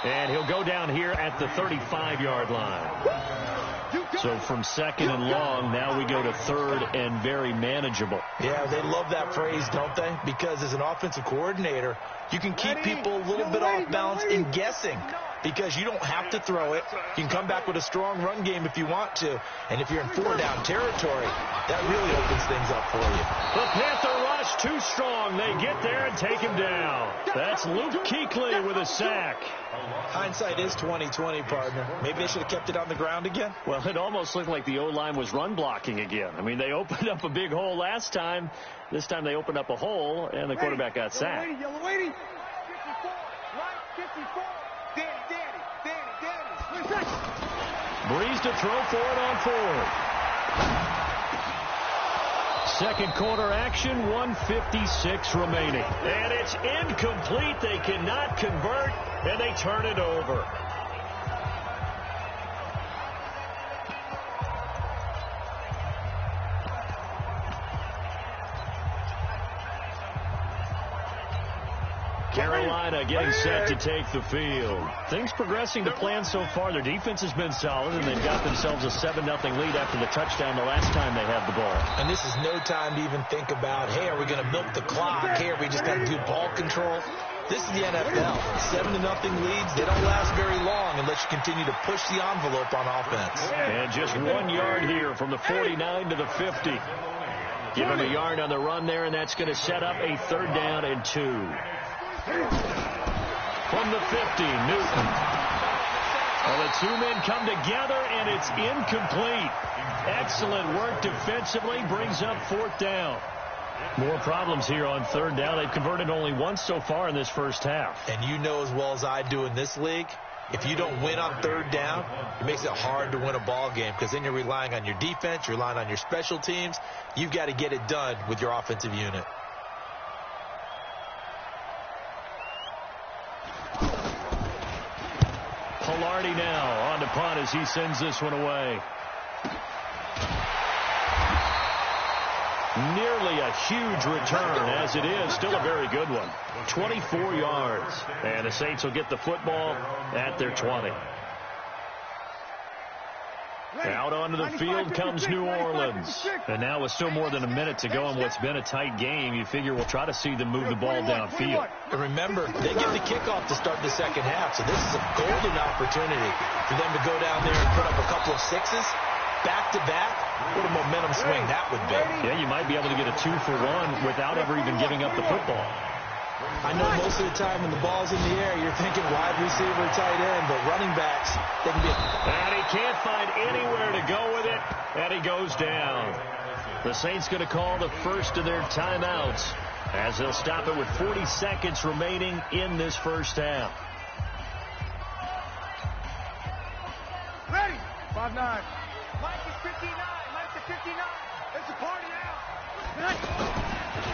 And he'll go down here at the 35-yard line. So from second and long, now we go to third and very manageable. Yeah, they love that phrase, don't they? Because as an offensive coordinator, you can keep people a little bit off balance in guessing. Because you don't have to throw it. You can come back with a strong run game if you want to. And if you're in four-down territory, that really opens things up for you. The Panther rush too strong. They get there and take him down. That's Luke Kuechly with a sack. Hindsight is 20/20, partner. Maybe they should have kept it on the ground again. Well, it almost looked like the O-line was run blocking again. I mean, they opened up a big hole last time. This time they opened up a hole, and the quarterback got sacked. Yellow 80. 54. Right 54. Breeze to throw for it on fourth. Second quarter action, 1:56 remaining. And it's incomplete. They cannot convert, and they turn it over. Carolina getting set to take the field. Things progressing to plan so far. Their defense has been solid, and they've got themselves a 7-0 lead after the touchdown the last time they had the ball. And this is no time to even think about, hey, are we going to milk the clock? Hey, are we just got to do ball control? This is the NFL. 7-0 leads, they don't last very long unless you continue to push the envelope on offense. And just 1 yard here from the 49 to the 50. Give him a yard on the run there, and that's going to set up a 3rd down and 2. From the 50, Newton. Well, the two men come together, and it's incomplete. Excellent work defensively, brings up 4th down. More problems here on 3rd down. They've converted only once so far in this first half. And you know as well as I do in this league, if you don't win on 3rd down, it makes it hard to win a ball game because then you're relying on your defense, you're relying on your special teams. You've got to get it done with your offensive unit. Palardy now on the punt as he sends this one away. Nearly a huge return, as it is still a very good one. 24 yards. And the Saints will get the football at their 20. Out onto the field comes New Orleans. And now with still more than a minute to go in what's been a tight game, you figure we'll try to see them move the ball downfield. And remember, they get the kickoff to start the second half, so this is a golden opportunity for them to go down there and put up a couple of sixes. Back-to-back, what a momentum swing that would be. Yeah, you might be able to get a 2-for-1 without ever even giving up the football. I know most of the time when the ball's in the air, you're thinking wide receiver, tight end, but running backs, they can be... And he can't find anywhere to go with it, and he goes down. The Saints going to call the first of their timeouts as they'll stop it with 40 seconds remaining in this first half. Ready? 5-9. Mike is 59. Mike is 59. It's a party now.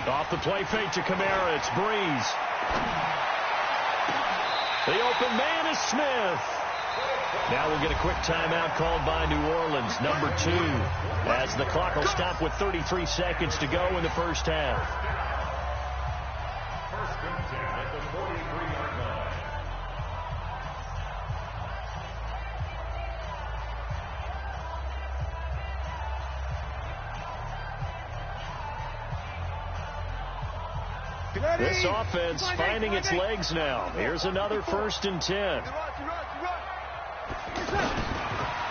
Off the play fake to Kamara. It's Breeze. The open man is Smith. Now we'll get a quick timeout called by New Orleans, number 2, as the clock will stop with 33 seconds to go in the first half. First and 10 at the 43-yard line. This offense finding its legs now. Here's another 1st and 10.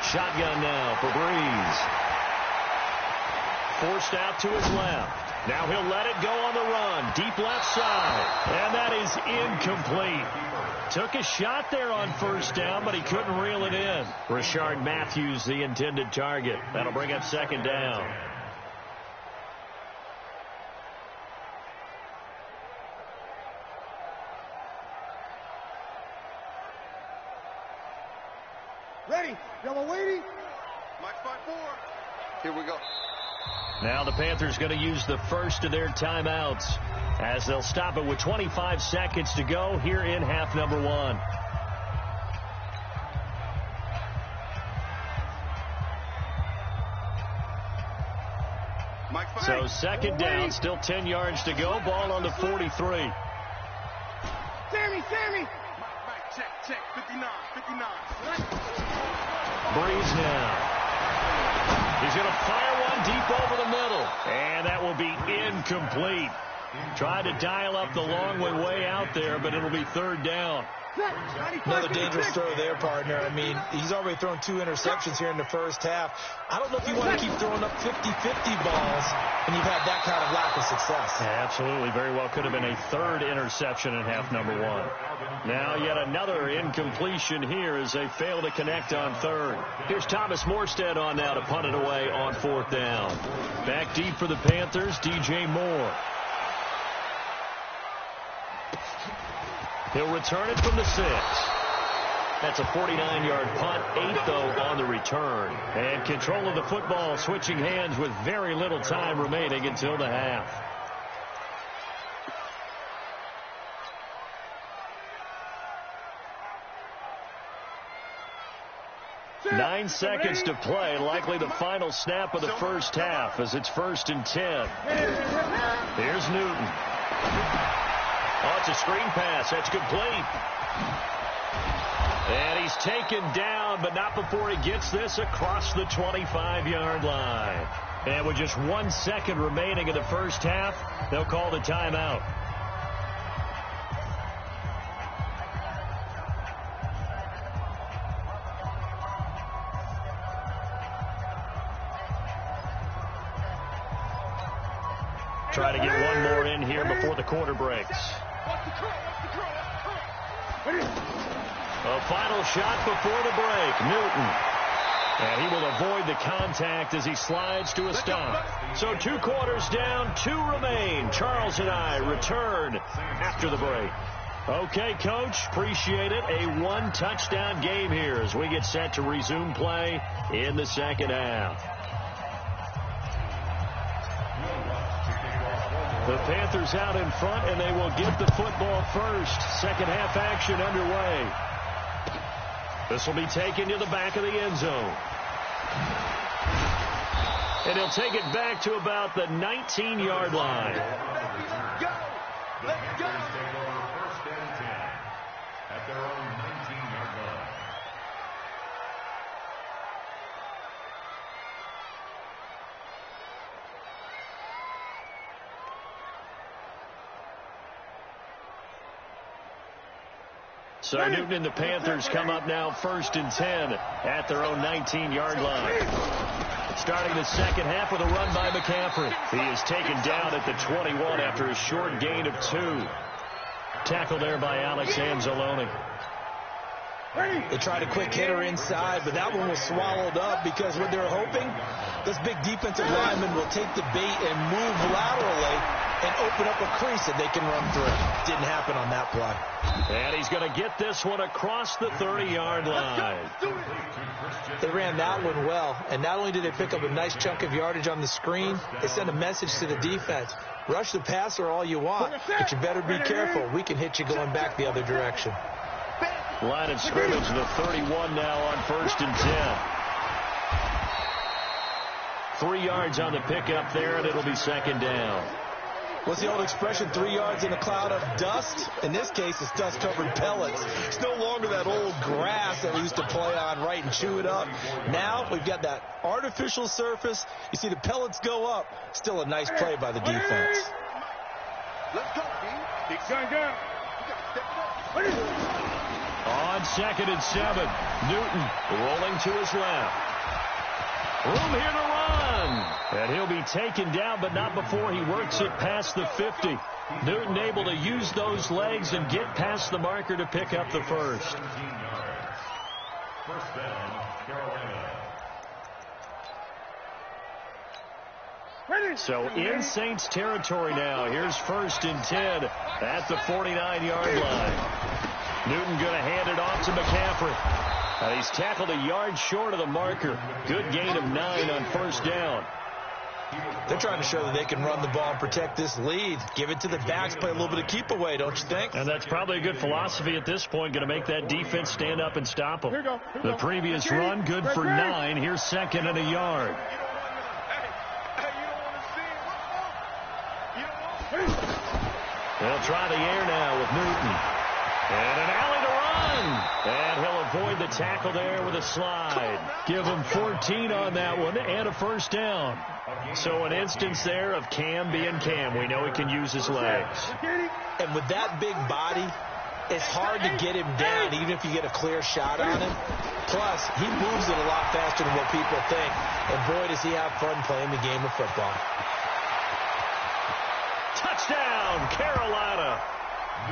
Shotgun now for Breeze. Forced out to his left. Now he'll let it go on the run. Deep left side. And that is incomplete. Took a shot there on 1st down, but he couldn't reel it in. Rashard Matthews, the intended target. That'll bring up 2nd down. Ready? Yellow 80. Mike 5-4. Here we go. Now the Panthers going to use the first of their timeouts as they'll stop it with 25 seconds to go here in half number 1. So 2nd down, still 10 yards to go. Ball on the 43. Sammy! Check. 59. Breeze now. He's going to fire one deep over the middle. And that will be incomplete. Tried to dial up the long way out there, but it'll be third down. Another dangerous throw there, partner. I mean, he's already thrown 2 interceptions here in the first half. I don't know if you want to keep throwing up 50-50 balls when you've had that kind of lack of success. Yeah, absolutely. Very well could have been a third interception in half number 1. Now yet another incompletion here as they fail to connect on third. Here's Thomas Morstead on now to punt it away on fourth down. Back deep for the Panthers, DJ Moore. He'll return it from the 6. That's a 49-yard punt, 8 though on the return. And control of the football switching hands with very little time remaining until the half. Nine seconds to play, likely the final snap of the first half as it's 1st and 10. Here's Newton. Oh, it's a screen pass. That's complete. And he's taken down, but not before he gets this across the 25-yard line. And with just 1 second remaining in the first half, they'll call the timeout. Try to get one more in here before the quarter breaks. A final shot before the break. Newton. And he will avoid the contact as he slides to a stop. So 2 quarters down, 2 remain. Charles and I return after the break. Okay, Coach, appreciate it. A 1-touchdown game here as we get set to resume play in the second half. The Panthers out in front, and they will get the football first. Second half action underway. This will be taken to the back of the end zone. And he'll take it back to about the 19-yard line. Let's go. First and 10 at their own 19-yard line. So Newton and the Panthers come up now 1st and 10 at their own 19-yard line. Starting the second half with a run by McCaffrey. He is taken down at the 21 after a short gain of 2. Tackled there by Alex Anzalone. They tried a quick hitter inside, but that one was swallowed up because what they're hoping, this big defensive lineman will take the bait and move laterally and open up a crease that they can run through. Didn't happen on that play. And he's going to get this one across the 30-yard line. They ran that one well, and not only did they pick up a nice chunk of yardage on the screen, they sent a message to the defense. Rush the passer all you want, but you better be careful. We can hit you going back the other direction. Line of scrimmage, the 31 now on 1st and 10. 3 yards on the pickup there, and it'll be second down. What's the old expression, 3 yards in a cloud of dust? In this case, it's dust-covered pellets. It's no longer that old grass that we used to play on, right, and chew it up. Now we've got that artificial surface. You see the pellets go up. Still a nice play by the defense. Let's go, B. Big gun. On 2nd and 7, Newton rolling to his left. Room here to run. And he'll be taken down, but not before he works it past the 50. Newton able to use those legs and get past the marker to pick up the first. 17 yards. First down, Carolina. So in Saints territory now. Here's 1st and 10 at the 49-yard line. Newton going to hand it off to McCaffrey. He's tackled a yard short of the marker. Good gain of 9 on 1st down. They're trying to show that they can run the ball and protect this lead. Give it to the backs, play a little bit of keep away, don't you think? And that's probably a good philosophy at this point, going to make that defense stand up and stop them. The previous run, good for 9. Here's 2nd and a yard. They'll try the air now with Newton. And an alley to run. And he'll avoid the tackle there with a slide. Give him 14 on that one and a first down. So an instance there of Cam being Cam. We know he can use his legs. And with that big body, it's hard to get him down even if you get a clear shot on him. Plus, he moves it a lot faster than what people think. And boy, does he have fun playing the game of football. Touchdown, Carolina.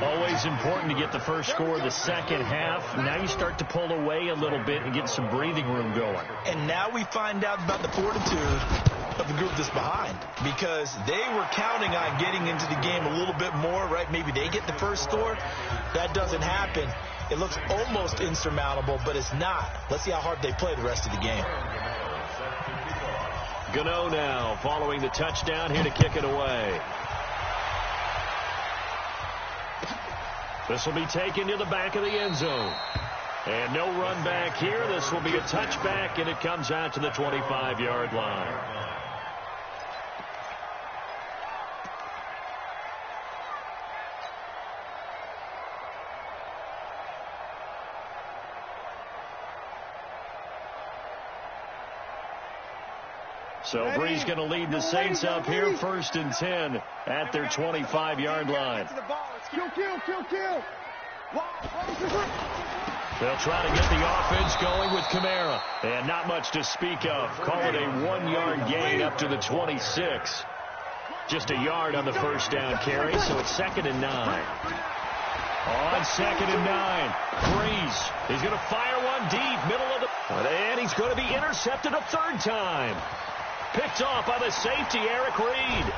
Always important to get the first score of the second half. Now you start to pull away a little bit and get some breathing room going. And now we find out about the fortitude of the group that's behind, because they were counting on getting into the game a little bit more, right? Maybe they get the first score. That doesn't happen. It looks almost insurmountable, but it's not. Let's see how hard they play the rest of the game. Gano now following the touchdown here to kick it away. This will be taken to the back of the end zone. And no run back here. This will be a touchback, and it comes out to the 25-yard line. So Bree's going to lead the Saints up here, 1st and 10 at their 25-yard line. Kill. They'll try to get the offense going with Kamara. And not much to speak of. Call it a 1-yard gain up to the 26. Just a yard on the first down carry, so it's 2nd and 9. On 2nd and 9, Brees. He's going to fire one deep, middle of the... And he's going to be intercepted a 3rd time. Picked off by the safety, Eric Reed.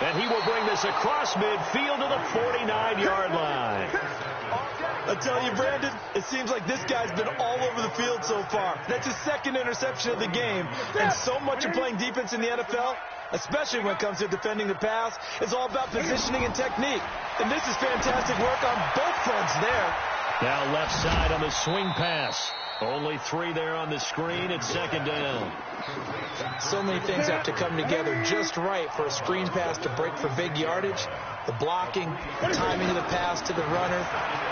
And he will bring this across midfield to the 49-yard line. I tell you, Brandon, it seems like this guy's been all over the field so far. That's his 2nd interception of the game. And so much of playing defense in the NFL, especially when it comes to defending the pass, is all about positioning and technique. And this is fantastic work on both fronts there. Now left side on the swing pass. Only 3 there on the screen. It's 2nd down. So many things have to come together just right for a screen pass to break for big yardage. The blocking, the timing of the pass to the runner,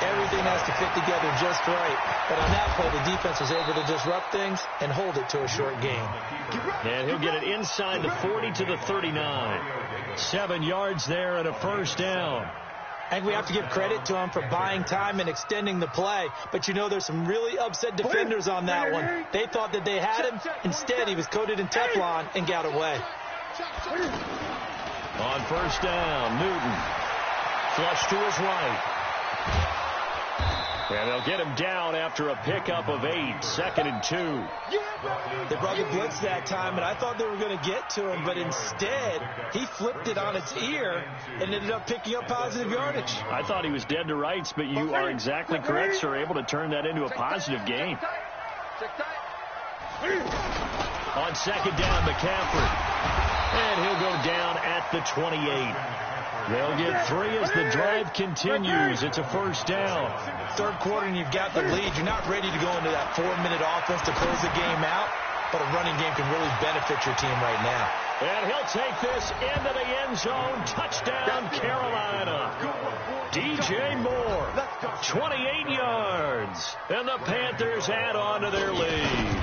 everything has to fit together just right. But on that play, the defense was able to disrupt things and hold it to a short gain. And he'll get it inside the 40 to the 39. 7 yards there and a first down. I think we have to give credit to him for buying time and extending the play. But, you know, there's some really upset defenders on that one. They thought that they had him. Instead, he was coated in Teflon and got away. On first down, Newton. Flush to his right. And they'll get him down after a pickup of 8. 2nd and 2. They brought the blitz that time, and I thought they were going to get to him, but instead, he flipped it on its ear and ended up picking up positive yardage. I thought he was dead to rights, but you are exactly correct, sir. Able to turn that into a positive gain. On 2nd down, McCaffrey. And he'll go down at the 28. They'll get 3 as the drive continues. It's a first down. 3rd quarter and you've got the lead. You're not ready to go into that 4-minute offense to close the game out, but a running game can really benefit your team right now. And he'll take this into the end zone. Touchdown, Carolina. DJ Moore, 28 yards. And the Panthers add on to their lead.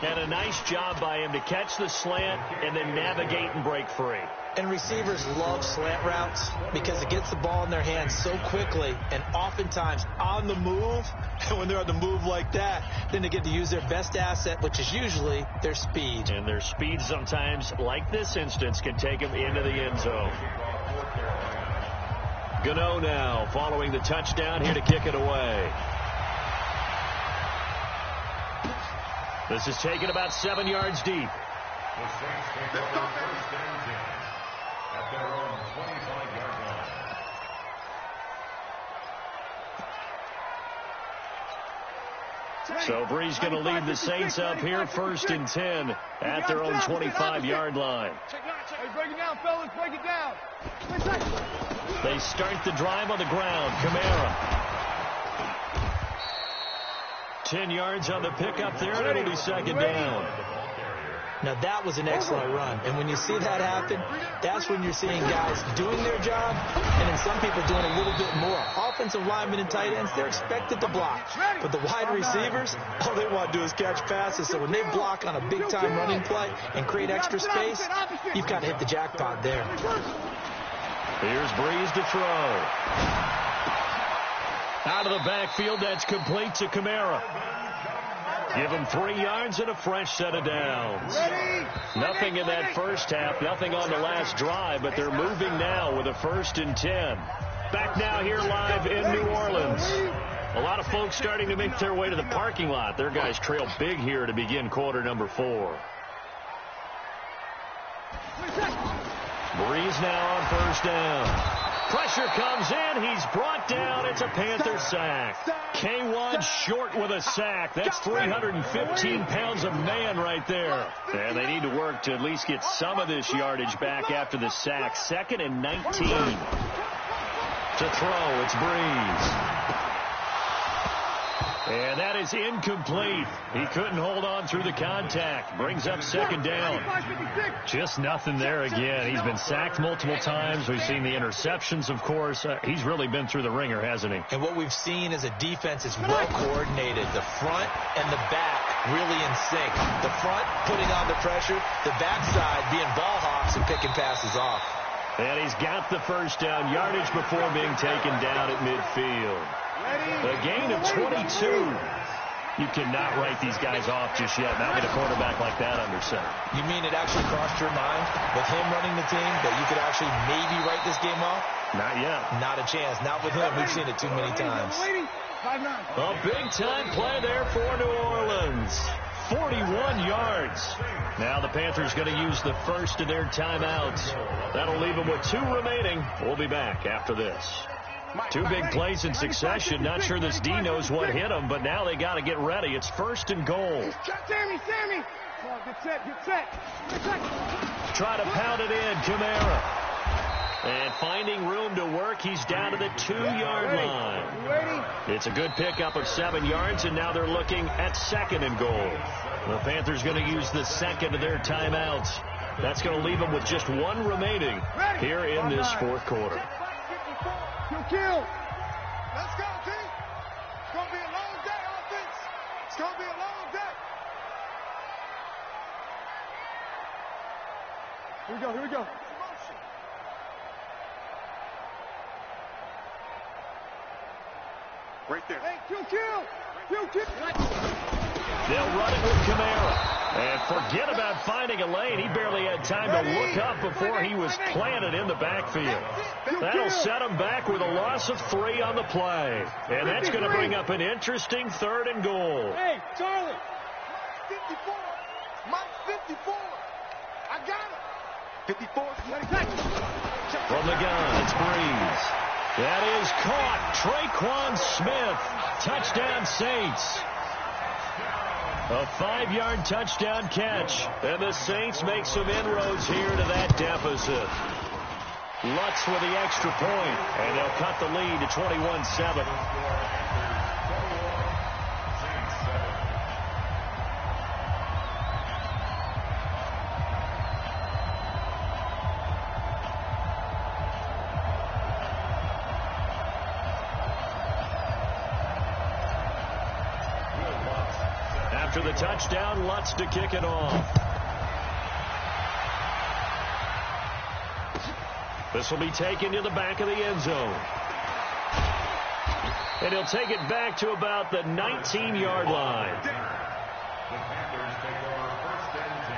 And a nice job by him to catch the slant and then navigate and break free. And receivers love slant routes because it gets the ball in their hands so quickly and oftentimes on the move. And when they're on the move like that, then they get to use their best asset, which is usually their speed. And their speed sometimes, like this instance, can take them into the end zone. Gano now following the touchdown here to kick it away. This is taken about 7 yards deep. The Saints take over 1st and 10 at their own 25-yard line. So Bree's going to lead the Saints up here, 1st and 10 at their own 25-yard line. Break it down, fellas. Break it down. They start the drive on the ground. Kamara. 10 yards on the pickup there, and it'll be 2nd down. Now, that was an excellent run. And when you see that happen, that's when you're seeing guys doing their job and then some people doing a little bit more. Offensive linemen and tight ends, they're expected to block. But the wide receivers, all they want to do is catch passes. So when they block on a big-time running play and create extra space, you've got to hit the jackpot there. Here's Breeze to throw. Out of the backfield, that's complete to Kamara. Give him 3 yards and a fresh set of downs. Nothing in that first half, nothing on the last drive, but they're moving now with a 1st and 10. Back now here live in New Orleans. A lot of folks starting to make their way to the parking lot. Their guys trail big here to begin quarter number 4. Breeze now on 1st down. Pressure comes in. He's brought down. It's a Panther sack. K1 short with a sack. That's 315 pounds of man right there. And they need to work to at least get some of this yardage back after the sack. 2nd and 19. To throw, it's Breeze. And that is incomplete. He couldn't hold on through the contact. Brings up 2nd down. Just nothing there again. He's been sacked multiple times. We've seen the interceptions, of course. He's really been through the ringer, hasn't he? And what we've seen is a defense is well coordinated. The front and the back really in sync. The front putting on the pressure. The backside being ball hawks and picking passes off. And he's got the 1st down yardage before being taken down at midfield. A gain of 22. You cannot write these guys off just yet. Not with a quarterback like that under center. You mean it actually crossed your mind with him running the team that you could actually maybe write this game off? Not yet. Not a chance. Not with him. We've seen it too many times. A big-time play there for New Orleans. 41 yards. Now the Panthers going to use the first of their timeouts. That'll leave them with 2 remaining. We'll be back after this. 2 big plays in succession. Not sure this D knows what hit him, but now they got to get ready. It's 1st and goal. Sammy. Come on, get set. Try to pound it in, Kamara. And finding room to work, he's down to the 2-yard line. It's a good pickup of 7 yards, and now they're looking at 2nd and goal. The Panthers going to use the 2nd of their timeouts. That's going to leave them with just 1 remaining here in this 4th quarter. Kill. Let's go, team. It's going to be a long day, offense. It's going to be a long day. Here we go. Right there. Hey, kill. They'll run it with Kamara. And forget about finding a lane. He barely had time to look up before he was planted in the backfield. That'll set him back with a loss of 3 on the play. And that's going to bring up an interesting 3rd and goal. Hey, Charlie. 54. Mike 54. I got it. 54. From the gun, it's Breeze. That is caught. Traquan Smith. Touchdown, Saints. A 5-yard touchdown catch. And the Saints make some inroads here to that deficit. Lutz with the extra point, and they'll cut the lead to 21-7. After the touchdown, Lutz to kick it off. This will be taken to the back of the end zone. And he'll take it back to about the 19-yard line. The Panthers take over 1st and 10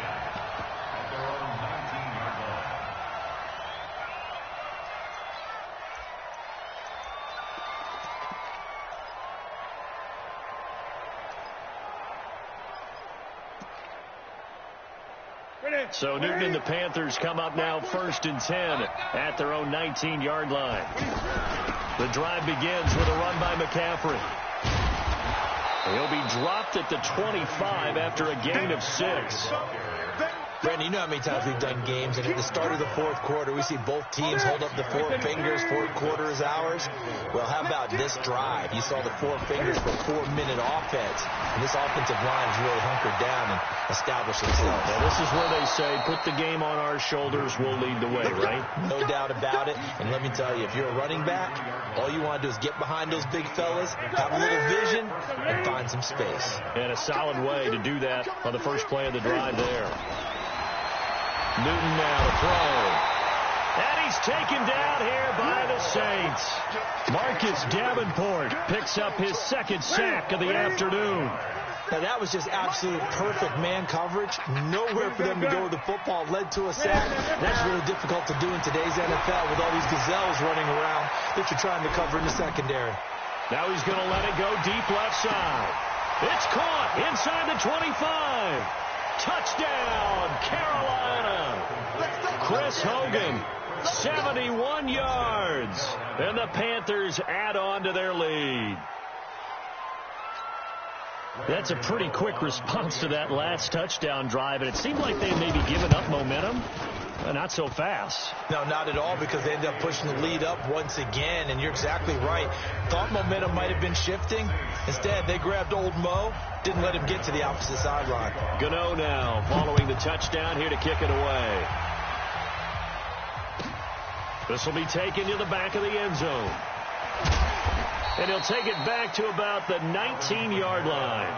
at their own 19-yard line. So Newton and the Panthers come up now 1st and 10 at their own 19-yard line. The drive begins with a run by McCaffrey. He'll be dropped at the 25 after a gain of 6. Brandon, you know how many times we've done games, and at the start of the fourth quarter, we see both teams hold up the four fingers, fourth quarter is ours. Well, how about this drive? You saw the four fingers for 4-minute offense, and this offensive line has really hunkered down and established themselves. Now, this is where they say, put the game on our shoulders, we'll lead the way, right? No doubt about it, and let me tell you, if you're a running back, all you want to do is get behind those big fellas, have a little vision, and find some space. And a solid way to do that on the first play of the drive there. Newton now to throw. And he's taken down here by the Saints. Marcus Davenport picks up his second sack of the afternoon. Now, that was just absolute perfect man coverage. Nowhere for them to go with the football. Led to a sack. That's really difficult to do in today's NFL with all these gazelles running around that you're trying to cover in the secondary. Now he's going to let it go deep left side. It's caught inside the 25. Touchdown, Carolina. Chris Hogan, 71 yards. And the Panthers add on to their lead. That's a pretty quick response to that last touchdown drive, and it seemed like they may be giving up momentum. Not so fast. No, not at all, because they ended up pushing the lead up once again, and you're exactly right. Thought momentum might have been shifting. Instead, they grabbed old Mo, didn't let him get to the opposite sideline. Gano now following the touchdown here to kick it away. This will be taken to the back of the end zone. And he'll take it back to about the 19-yard line.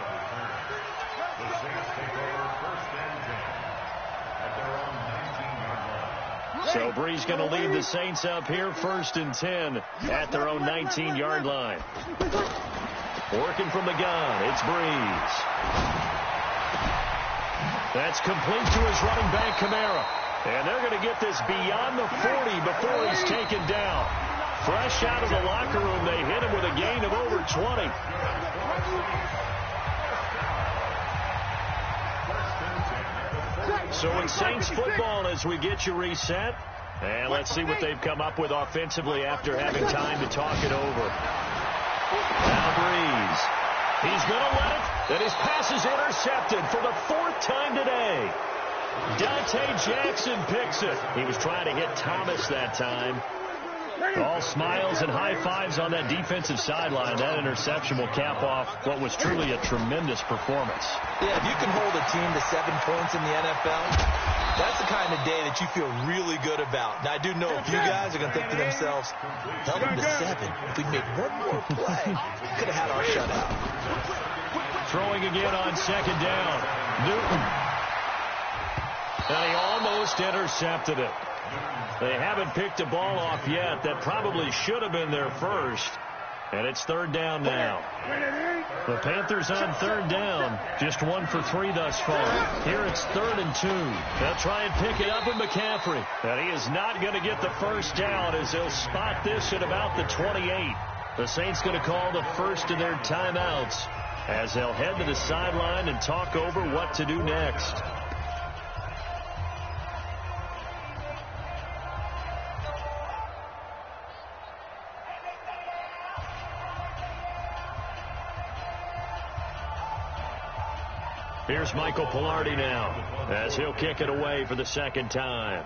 So Brees going to lead the Saints up here, 1st and 10 at their own 19-yard line. Working from the gun, it's Brees. That's complete to his running back, Kamara. And they're going to get this beyond the 40 before he's taken down. Fresh out of the locker room, they hit him with a gain of over 20. So in Saints football, as we get you reset, and let's see what they've come up with offensively after having time to talk it over. Now Brees. He's going to let it. And his pass is intercepted for the 4th time today. Dante Jackson picks it. He was trying to hit Thomas that time. All smiles and high fives on that defensive sideline. That interception will cap off what was truly a tremendous performance. Yeah, if you can hold a team to 7 points in the NFL, that's the kind of day that you feel really good about. Now, I do know a few guys are going to think to themselves, held them to 7. If we'd made one more play, we could have had our shutout. Throwing again on 2nd down. Newton. And he almost intercepted it. They haven't picked a ball off yet. That probably should have been their first. And it's 3rd down now. The Panthers on 3rd down. Just 1 for 3 thus far. Here it's 3rd and 2. They'll try and pick it up with McCaffrey. And he is not going to get the first down as they'll spot this at about the 28. The Saints going to call the first of their timeouts as they'll head to the sideline and talk over what to do next. Here's Michael Palardy now as he'll kick it away for the 2nd time.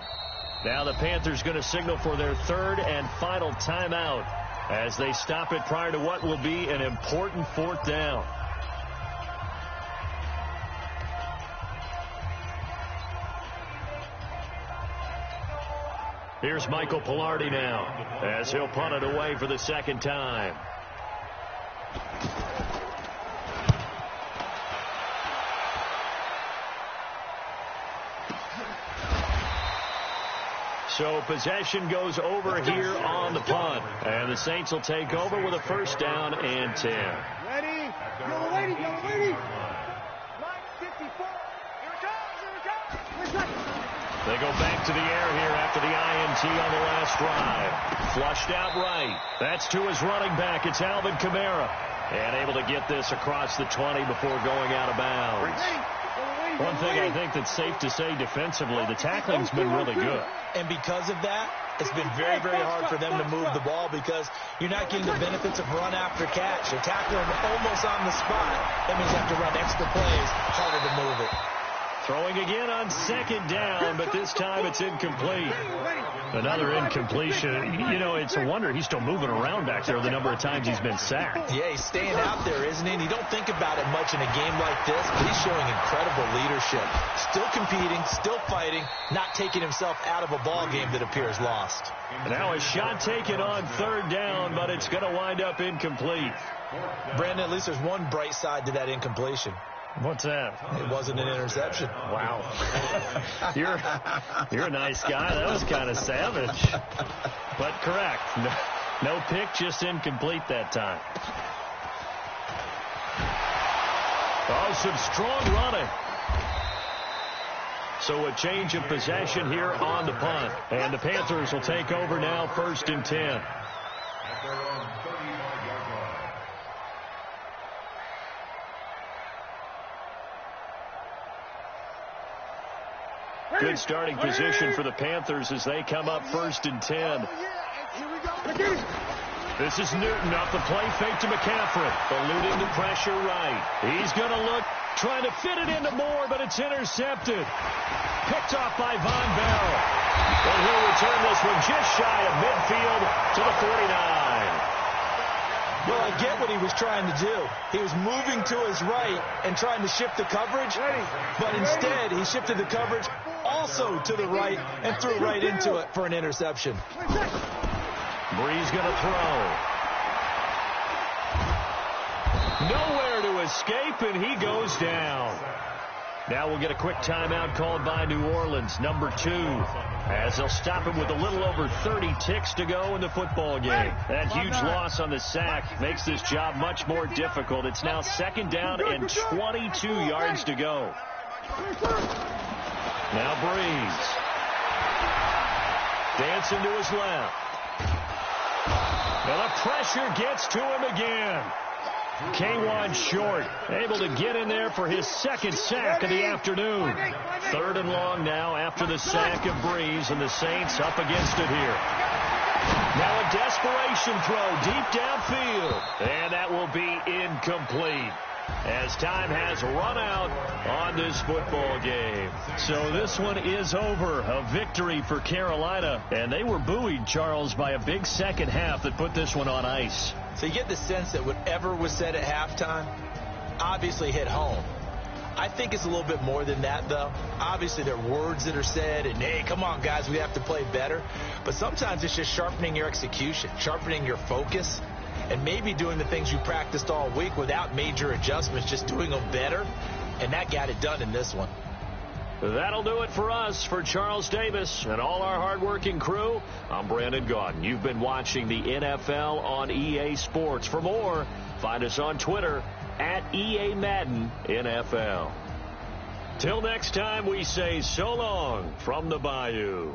Now the Panthers going to signal for their 3rd and final timeout as they stop it prior to what will be an important 4th down. Here's Michael Palardy now as he'll punt it away for the 2nd time. So possession goes over here on the punt. And the Saints will take over with a 1st down and 10. Ready? Yellow lady, yellow lady. Line 54. Here it comes, here it comes. They go back to the air here after the INT on the last drive. Flushed out right. That's to his running back. It's Alvin Kamara. And able to get this across the 20 before going out of bounds. One thing I think that's safe to say defensively, the tackling's been really good. And because of that, it's been very, very hard for them to move the ball because you're not getting the benefits of run after catch. They're tackling almost on the spot. That means you have to run extra plays, harder to move it. Throwing again on second down, but this time it's incomplete. Another incompletion. You know, it's a wonder he's still moving around back there the number of times he's been sacked. Yeah, he's staying out there, isn't he? And you don't think about it much in a game like this, but he's showing incredible leadership. Still competing, still fighting, not taking himself out of a ball game that appears lost. Now a shot taken on third down, but it's going to wind up incomplete. Brandon, at least there's one bright side to that incompletion. What's that? It wasn't an interception. Wow. You're a nice guy. That was kind of savage. But correct. No pick, just incomplete that time. Oh, some strong running. So a change of possession here on the punt. And the Panthers will take over now, 1st and 10. At their own 35-yard line. Good starting position for the Panthers as they come up 1st and 10. This is Newton off the play fake to McCaffrey. Eluding the pressure right. He's going to look, trying to fit it into Moore, but it's intercepted. Picked off by Von Bell. And he'll return this one just shy of midfield to the 49. Well, I get what he was trying to do. He was moving to his right and trying to shift the coverage, but instead he shifted the coverage also to the right and threw right into it for an interception. Brees going to throw. Nowhere to escape, and he goes down. Now we'll get a quick timeout called by New Orleans, number 2, as they'll stop him with a little over 30 ticks to go in the football game. That huge loss on the sack makes this job much more difficult. It's now 2nd down and 22 yards to go. Now Brees. Dancing to his left. Now the pressure gets to him again. K1 Short able to get in there for his 2nd sack of the afternoon. 3rd and long now after the sack of Brees, and the Saints up against it here. Now a desperation throw deep downfield, and that will be incomplete as time has run out on this football game. So this one is over. A victory for Carolina, and they were buoyed, Charles, by a big second half that put this one on ice. So you get the sense that whatever was said at halftime obviously hit home. I think it's a little bit more than that, though. Obviously, there are words that are said, and, hey, come on, guys, we have to play better. But sometimes it's just sharpening your execution, sharpening your focus, and maybe doing the things you practiced all week without major adjustments, just doing them better. And that got it done in this one. That'll do it for us. For Charles Davis and all our hardworking crew, I'm Brandon Gaudin. You've been watching the NFL on EA Sports. For more, find us on Twitter at EA Madden NFL. Till next time, we say so long from the Bayou.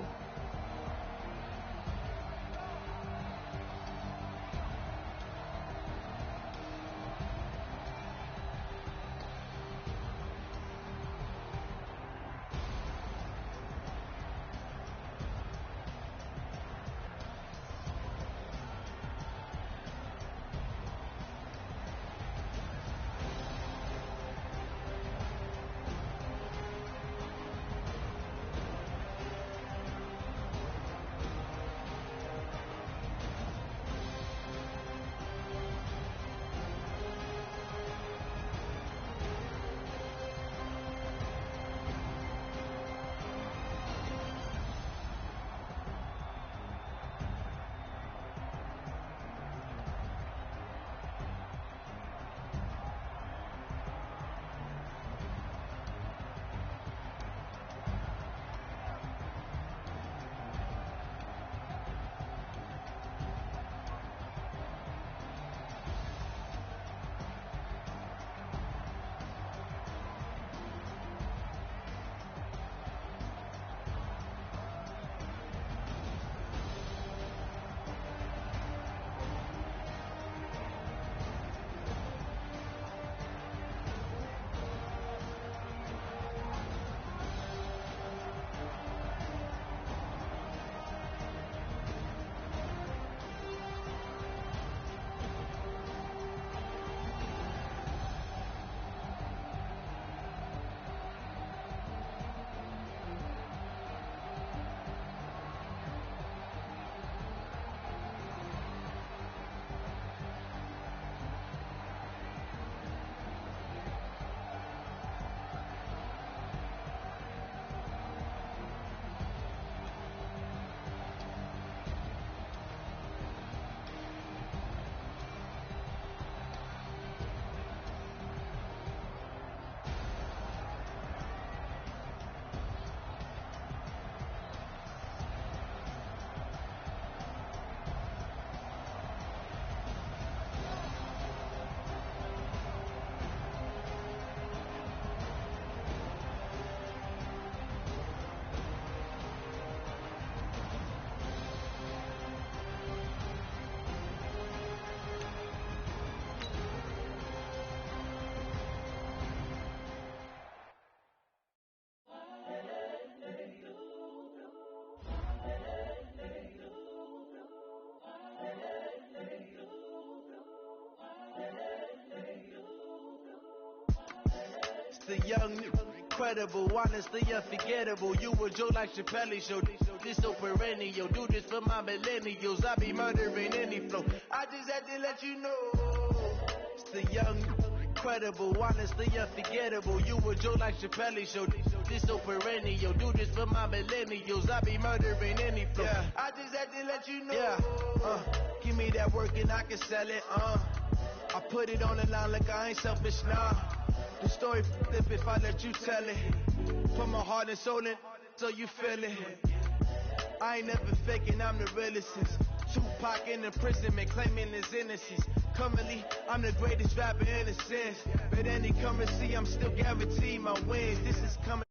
The young, incredible, honestly unforgettable. You a Joe like Chappelle show. This so perennial. Do this for my millennials. I be murdering any flow. I just had to let you know. It's the young, incredible, honestly unforgettable. You a Joe like Chappelle show. This so perennial. Do this for my millennials. I be murdering any flow. Yeah. I just had to let you know. Yeah. Give me that work and I can sell it. I put it on the line like I ain't selfish, nah. The story flip if I let you tell it. Put my heart and soul in so you feel it. I ain't never faking, I'm the realest since Tupac in imprisonment, claiming his innocence. Currently, I'm the greatest rapper in a sense. But any currency, I'm still guaranteed my wins. This is coming.